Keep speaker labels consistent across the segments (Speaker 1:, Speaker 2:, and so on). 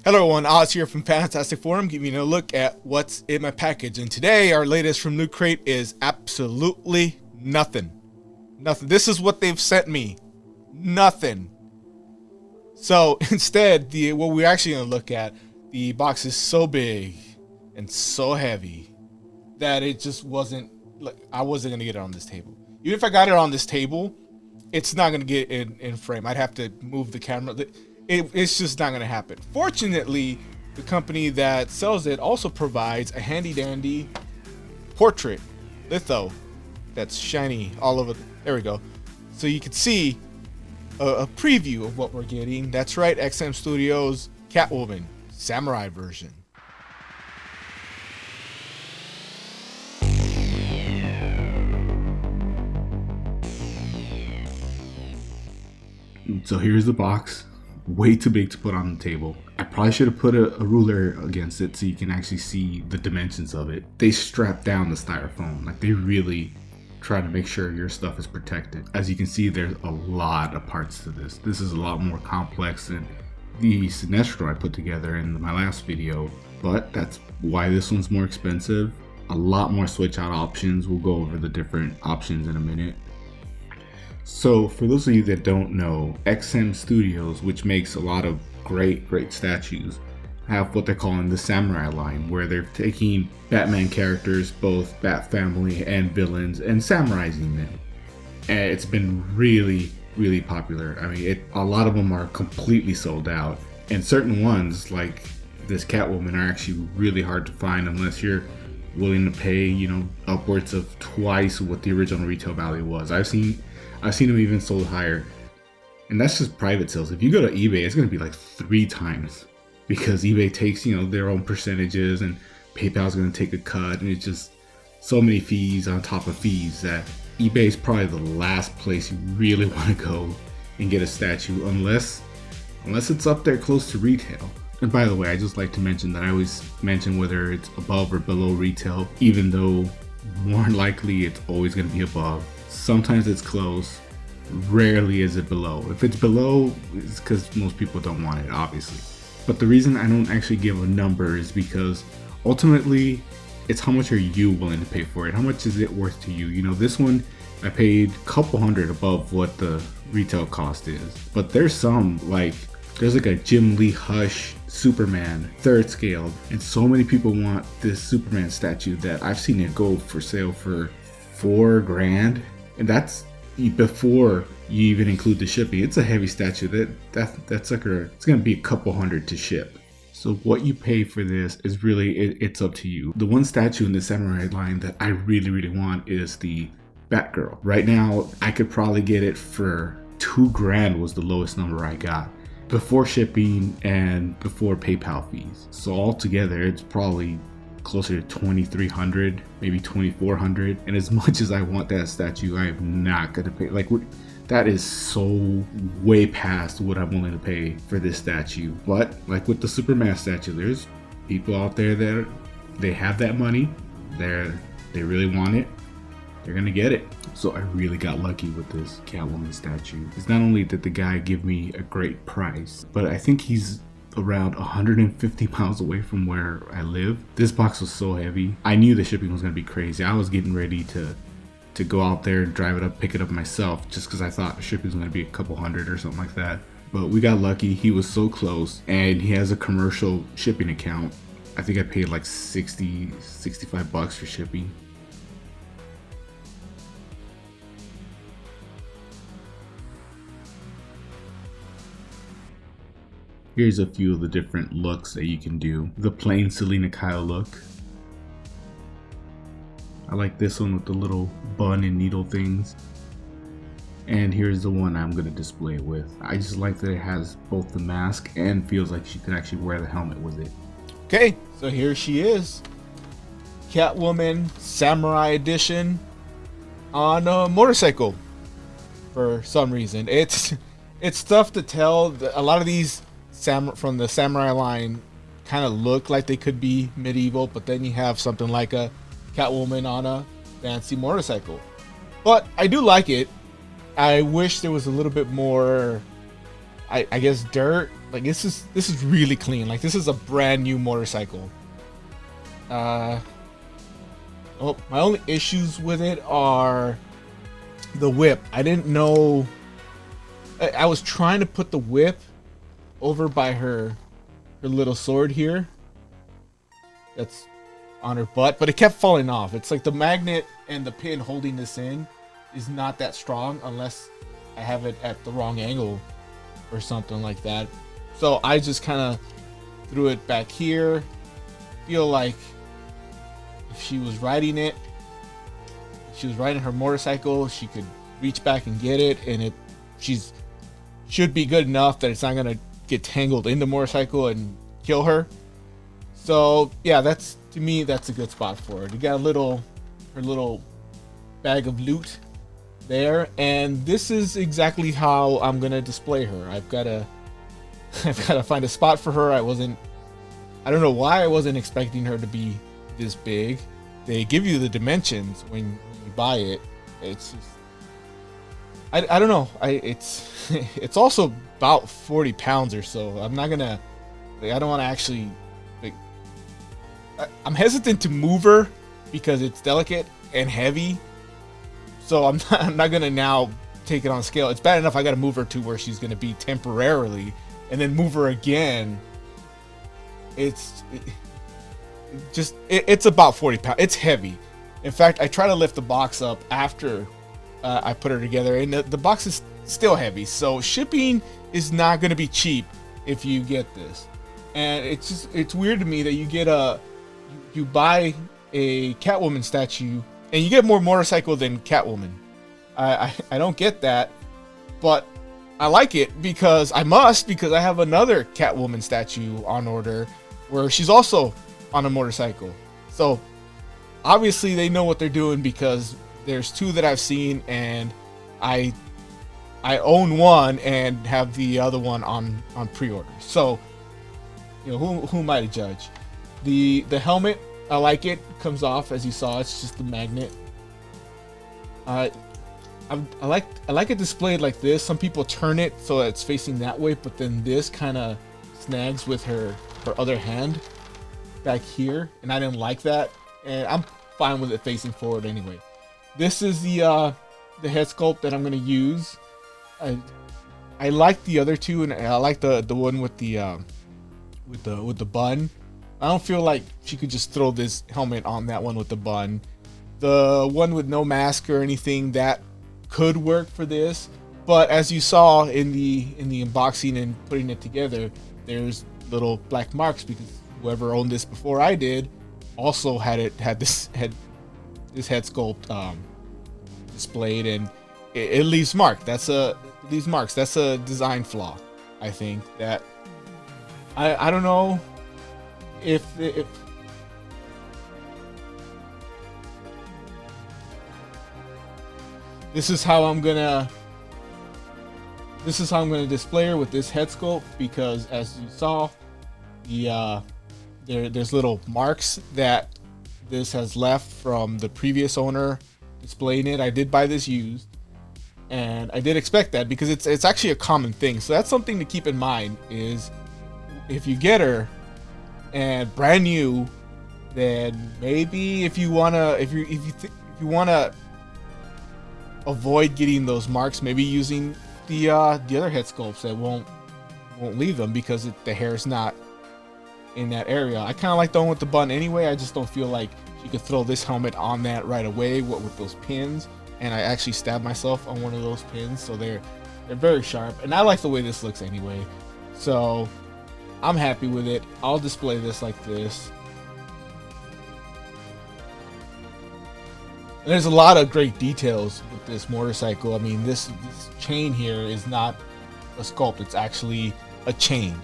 Speaker 1: Hello everyone, Oz here from Fantastic Forum, giving you a look at what's in my package. And today, our latest from Loot Crate is absolutely nothing. Nothing. This is what they've sent me. Nothing. So instead, what we're actually going to look at, the box is so big and so heavy that it just wasn't, like, I wasn't going to get it on this table. Even if I got it on this table, it's not going to get in frame. I'd have to move the camera. It's just not going to happen. Fortunately, the company that sells it also provides a handy dandy portrait litho that's shiny all over. There we go. So you can see a preview of what we're getting. That's right, XM Studios Catwoman Samurai version.
Speaker 2: So here's the box. Way too big to put on the table. I probably should have put a ruler against it so you can actually see the dimensions of it. They strap down the styrofoam. Like, they really try to make sure your stuff is protected. As you can see, there's a lot of parts to this. This is a lot more complex than the Sinestro I put together in my last video, but that's why this one's more expensive. A lot more switch out options. We'll go over the different options in a minute. So for those of you that don't know, XM Studios, which makes a lot of great statues, have what they're calling the Samurai line, where they're taking Batman characters, both Bat family and villains, and samarizing them. And it's been really popular. I mean, a lot of them are completely sold out, and certain ones like this Catwoman are actually really hard to find unless you're willing to pay, you know, upwards of twice what the original retail value was. I've seen them even sold higher, and that's just private sales. If you go to eBay, it's going to be like 3 times, because eBay takes, you know, their own percentages, and PayPal's going to take a cut, and it's just so many fees on top of fees that eBay is probably the last place you really want to go and get a statue, unless it's up there close to retail. And by the way, I just like to mention that I always mention whether it's above or below retail, even though more likely it's always going to be above. Sometimes it's close, rarely is it below. If it's below, it's because most people don't want it, obviously. But the reason I don't actually give a number is because ultimately it's how much are you willing to pay for it? How much is it worth to you? You know, this one I paid a couple hundred above what the retail cost is. But there's like a Jim Lee Hush Superman 3rd scale, and so many people want this Superman statue that I've seen it go for sale for $4,000. And that's before you even include the shipping. It's a heavy statue. That sucker, it's gonna be a couple hundred to ship. So what you pay for this is really, it's up to you. The one statue in the Samurai line that I really want is the Batgirl. Right now, I could probably get it for $2,000 was the lowest number I got, before shipping and before PayPal fees. So altogether, it's probably closer to $2,300, maybe $2,400. And as much as I want that statue, I am not gonna pay. Like, that is so way past what I'm willing to pay for this statue. But like with the Superman statue, there's people out there that they have that money, they really want it, they're gonna get it. So I really got lucky with this Catwoman statue. It's not only did the guy give me a great price, but I think he's around 150 miles away from where I live. This box was so heavy. I knew the shipping was gonna be crazy. I was getting ready to go out there and drive it up, pick it up myself, just because I thought the shipping was gonna be a couple hundred or something like that. But we got lucky. He was so close, and he has a commercial shipping account. I think I paid like 65 bucks for shipping. Here's a few of the different looks that you can do. The plain Selena Kyle look. I like this one with the little bun and needle things. And here's the one I'm going to display it with. I just like that it has both the mask and feels like she could actually wear the helmet with it.
Speaker 1: Okay, so here she is. Catwoman Samurai Edition on a motorcycle. For some reason. It's tough to tell. A lot of these from the Samurai line kind of look like they could be medieval, but then you have something like a Catwoman on a fancy motorcycle. But I do like it. I wish there was a little bit more, I guess, dirt Like this is really clean. Like this is a brand new motorcycle. Oh, my only issues with it are the whip. I didn't know. I was trying to put the whip over by her little sword here. That's on her butt, but it kept falling off. It's like the magnet and the pin holding this in is not that strong unless I have it at the wrong angle or something like that. So I just kind of threw it back here. Feel like if she was riding it, if she was riding her motorcycle, she could reach back and get it, and she's should be good enough that it's not gonna get tangled in the motorcycle and kill her. So yeah, to me that's a good spot for her. You got her little bag of loot there, and this is exactly how I'm gonna display her. I've gotta find a spot for her. I don't know why I wasn't expecting her to be this big. They give you the dimensions when you buy it. It's just, I don't know. It's also about 40 pounds or so. I'm not gonna, like, I don't want to actually, like, I'm hesitant to move her because it's delicate and heavy. So I'm not gonna now take it on scale. It's bad enough I gotta move her to where she's gonna be temporarily, and then move her again. It's about 40 pounds. It's heavy. In fact, I try to lift the box up after I put her together, and the box is still heavy. So shipping is not gonna be cheap if you get this. And it's weird to me that you buy a Catwoman statue and you get more motorcycle than Catwoman. I don't get that, but I like it because I have another Catwoman statue on order where she's also on a motorcycle. So obviously they know what they're doing because there's two that I've seen, and I own one and have the other one on pre-order. So who am I to judge? The helmet, I like it. Comes off, as you saw. It's just the magnet. I like it displayed like this. Some people turn it so it's facing that way, but then this kind of snags with her other hand back here, and I didn't like that. And I'm fine with it facing forward anyway. This is the head sculpt that I'm gonna use. I like the other two, and I like the one with the bun. I don't feel like she could just throw this helmet on that one with the bun. The one with no mask or anything, that could work for this, but as you saw in the unboxing and putting it together, there's little black marks because whoever owned this before I did also had this head sculpt displayed, and it leaves marks. That's a design flaw. I think that I don't know if this is how I'm gonna display her with this head sculpt, because as you saw, there's little marks that this has left from the previous owner displaying it. I did buy this used, and I did expect that because it's actually a common thing. So that's something to keep in mind, is if you get her and brand new, then maybe if you wanna avoid getting those marks, maybe using the other head sculpts that won't leave them, because the hair's not in that area. I kind of like the one with the bun anyway. I just don't feel like you could throw this helmet on that right away with those pins, and I actually stabbed myself on one of those pins, so they're very sharp, and I like the way this looks anyway. So I'm happy with it. I'll display this like this. And there's a lot of great details with this motorcycle. I mean, this chain here is not a sculpt, it's actually a chain.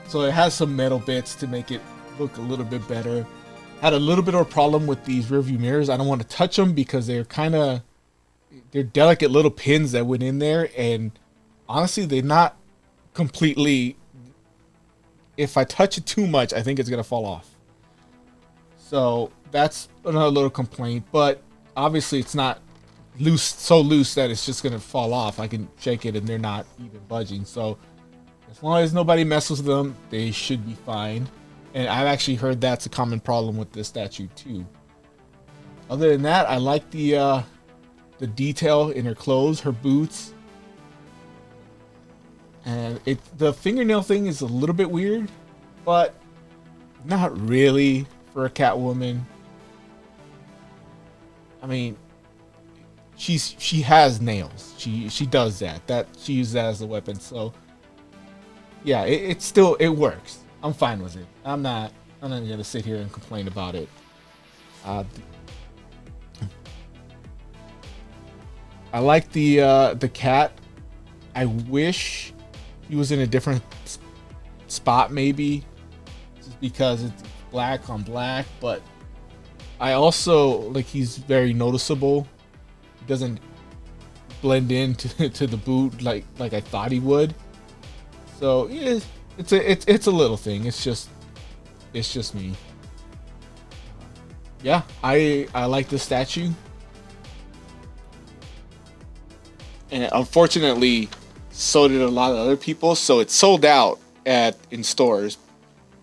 Speaker 1: So it has some metal bits to make it look a little bit better. Had a little bit of a problem with these rearview mirrors. I don't want to touch them because they're delicate little pins that went in there, and honestly, they're not completely. If I touch it too much, I think it's gonna fall off. So that's another little complaint, but obviously it's not loose, so loose that it's just gonna fall off. I can shake it and they're not even budging. So as long as nobody messes with them, they should be fine. And I've actually heard that's a common problem with this statue too. Other than that, I like the detail in her clothes, her boots. And the fingernail thing is a little bit weird, but not really for a Catwoman. I mean, she has nails. She does that. She uses that as a weapon. So yeah, it works. I'm fine with it. I'm not gonna sit here and complain about it. I like the cat. I wish he was in a different spot, maybe, just because it's black on black. But I also like he's very noticeable. He doesn't blend into to the boot like I thought he would. So yeah, it's a little thing. It's just me. Yeah, I like the statue. And unfortunately, so did a lot of other people. So it's sold out in stores.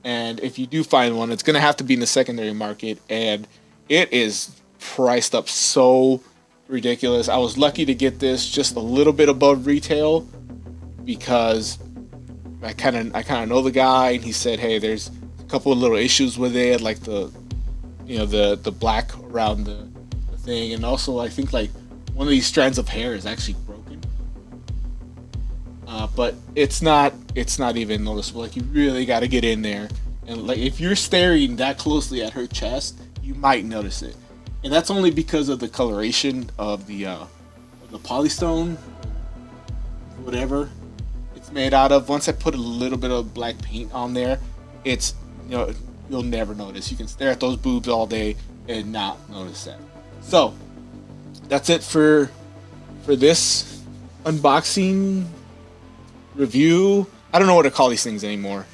Speaker 1: And if you do find one, it's gonna have to be in the secondary market, and it is priced up so ridiculous. I was lucky to get this just a little bit above retail because I kind of know the guy, and he said, "Hey, there's a couple of little issues with it, like the black around the thing, and also I think like one of these strands of hair is actually broken." But it's not even noticeable. Like, you really got to get in there, and like if you're staring that closely at her chest, you might notice it, and that's only because of the coloration of the polystone, whatever it's made out of. Once I put a little bit of black paint on there, it's you'll never notice. You can stare at those boobs all day and not notice that. So that's it for this unboxing review. I don't know what to call these things anymore.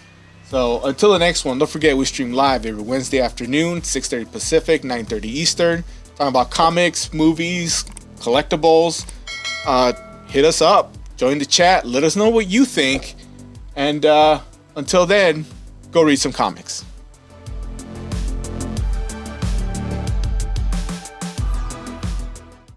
Speaker 1: So until the next one, don't forget we stream live every Wednesday afternoon, 6:30 Pacific, 9:30 Eastern, talking about comics, movies, collectibles. Hit us up, join the chat, let us know what you think, and until then, go read some comics.